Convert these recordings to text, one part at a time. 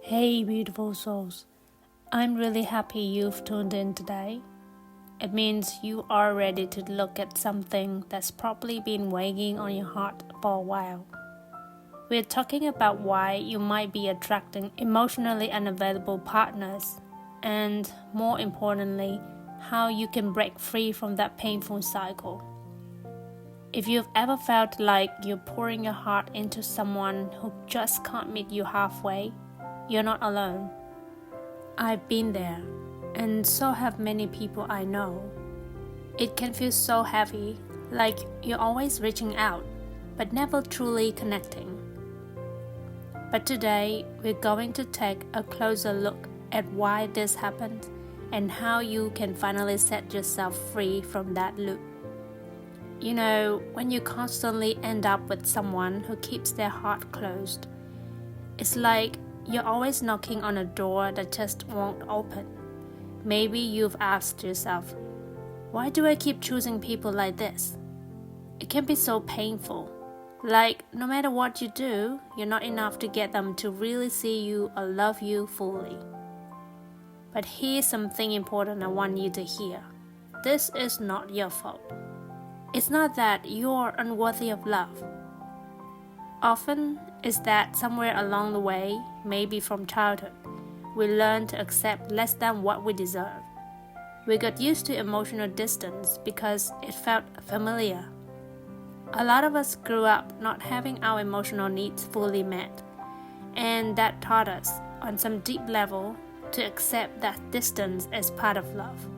Hey, beautiful souls. I'm really happy you've tuned in today. It means you are ready to look at something that's probably been weighing on your heart for a while. We're talking about why you might be attracting emotionally unavailable partners, and more importantly, how you can break free from that painful cycle. If you've ever felt like you're pouring your heart into someone who just can't meet you halfway, you're not alone. I've been there, and so have many people I know. It can feel so heavy, like you're always reaching out, but never truly connecting. But today, we're going to take a closer look at why this happened and how you can finally set yourself free from that loop. You know, when you constantly end up with someone who keeps their heart closed, it's like you're always knocking on a door that just won't open. Maybe you've asked yourself, why do I keep choosing people like this? It can be so painful. Like, no matter what you do, you're not enough to get them to really see you or love you fully. But here's something important I want you to hear. This is not your fault. It's not that you're unworthy of love. Often, it's that somewhere along the way, maybe from childhood, we learn to accept less than what we deserve. We got used to emotional distance because it felt familiar. A lot of us grew up not having our emotional needs fully met, and that taught us, on some deep level, to accept that distance as part of love.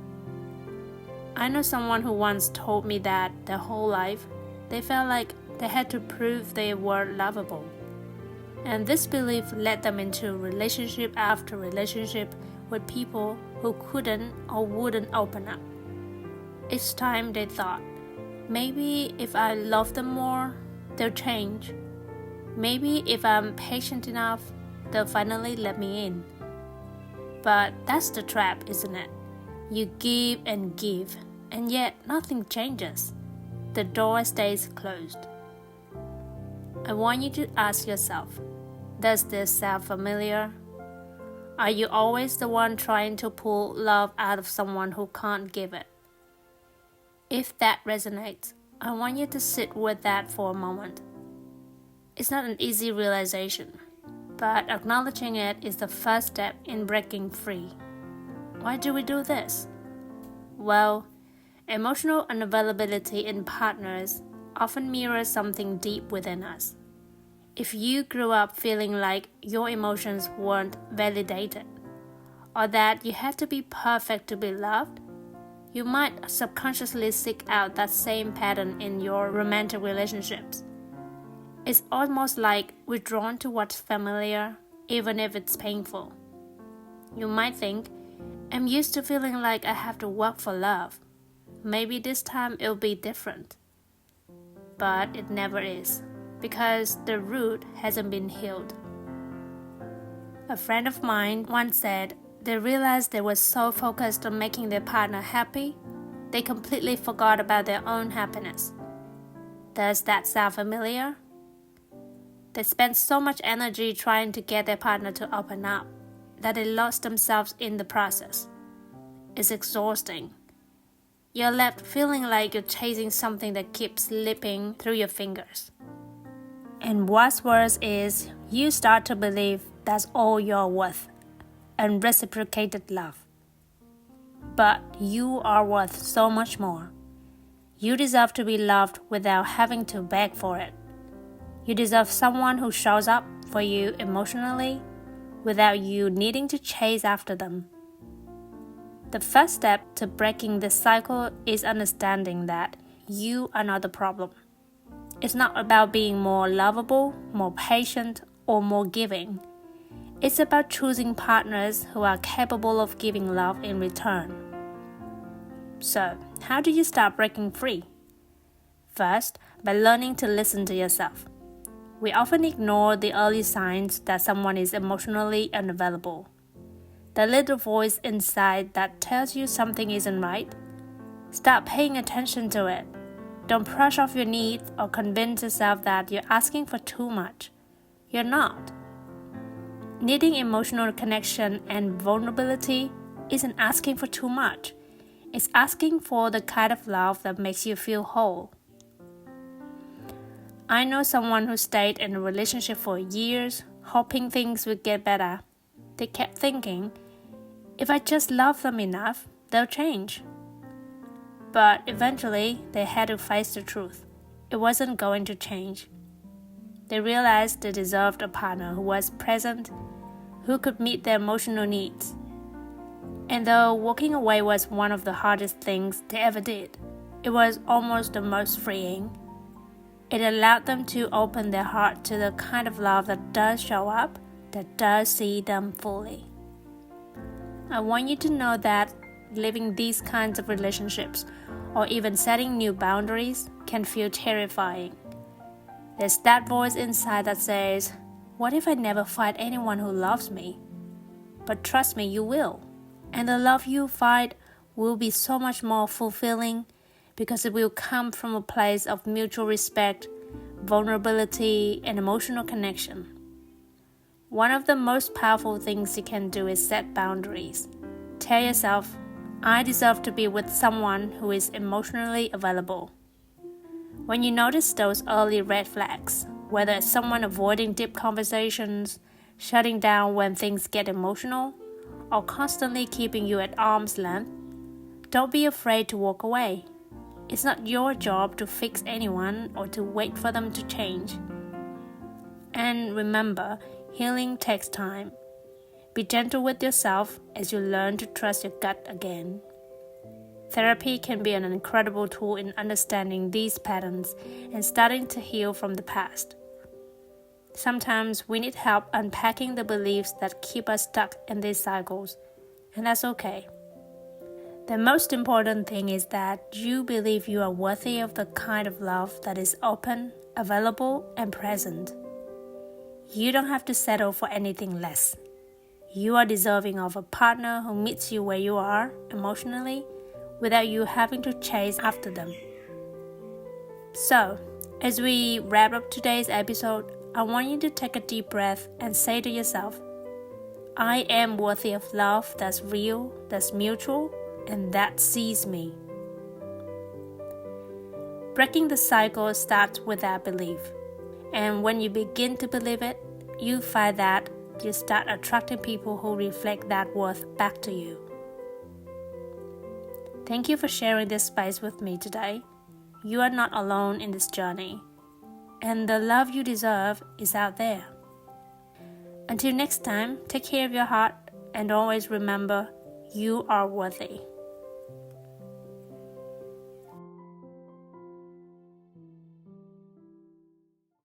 I know someone who once told me that their whole life, they felt like they had to prove they were lovable. And this belief led them into relationship after relationship with people who couldn't or wouldn't open up. Each time they thought, maybe if I love them more, they'll change. Maybe if I'm patient enough, they'll finally let me in. But that's the trap, isn't it? You give, and yet nothing changes. The door stays closed. I want you to ask yourself, does this sound familiar? Are you always the one trying to pull love out of someone who can't give it? If that resonates, I want you to sit with that for a moment. It's not an easy realization, but acknowledging it is the first step in breaking free. Why do we do this? Well, emotional unavailability in partners often mirrors something deep within us. If you grew up feeling like your emotions weren't validated, or that you had to be perfect to be loved, you might subconsciously seek out that same pattern in your romantic relationships. It's almost like we're drawn to what's familiar, even if it's painful. You might think, I'm used to feeling like I have to work for love. Maybe this time it'll be different. But it never is, because the root hasn't been healed. A friend of mine once said they realized they were so focused on making their partner happy, they completely forgot about their own happiness. Does that sound familiar? They spent so much energy trying to get their partner to open up that they lost themselves in the process. It's exhausting. You're left feeling like you're chasing something that keeps slipping through your fingers. And what's worse is you start to believe that's all you're worth, unreciprocated love. But you are worth so much more. You deserve to be loved without having to beg for it. You deserve someone who shows up for you emotionally without you needing to chase after them. The first step to breaking this cycle is understanding that you are not the problem. It's not about being more lovable, more patient, or more giving. It's about choosing partners who are capable of giving love in return. So, how do you start breaking free? First, by learning to listen to yourself. We often ignore the early signs that someone is emotionally unavailable. The little voice inside that tells you something isn't right. Start paying attention to it. Don't brush off your needs or convince yourself that you're asking for too much. You're not. Needing emotional connection and vulnerability isn't asking for too much. It's asking for the kind of love that makes you feel whole. I know someone who stayed in a relationship for years, hoping things would get better. They kept thinking, if I just love them enough, they'll change. But eventually, they had to face the truth. It wasn't going to change. They realized they deserved a partner who was present, who could meet their emotional needs. And though walking away was one of the hardest things they ever did, it was almost the most freeing. It allowed them to open their heart to the kind of love that does show up, that does see them fully. I want you to know that living these kinds of relationships, or even setting new boundaries, can feel terrifying. There's that voice inside that says, what if I never find anyone who loves me? But trust me, you will. And the love you find will be so much more fulfilling because it will come from a place of mutual respect, vulnerability, and emotional connection. One of the most powerful things you can do is set boundaries. Tell yourself, I deserve to be with someone who is emotionally available. When you notice those early red flags, whether it's someone avoiding deep conversations, shutting down when things get emotional, or constantly keeping you at arm's length, don't be afraid to walk away. It's not your job to fix anyone or to wait for them to change. And remember, healing takes time. Be gentle with yourself as you learn to trust your gut again. Therapy can be an incredible tool in understanding these patterns and starting to heal from the past. Sometimes we need help unpacking the beliefs that keep us stuck in these cycles, and that's okay. The most important thing is that you believe you are worthy of the kind of love that is open, available, and present. You don't have to settle for anything less. You are deserving of a partner who meets you where you are emotionally without you having to chase after them. So, as we wrap up today's episode, I want you to take a deep breath and say to yourself, I am worthy of love that's real, that's mutual, and that sees me. Breaking the cycle starts with that belief. And when you begin to believe it, you find that you start attracting people who reflect that worth back to you. Thank you for sharing this space with me today. You are not alone in this journey. And the love you deserve is out there. Until next time, take care of your heart and always remember, you are worthy.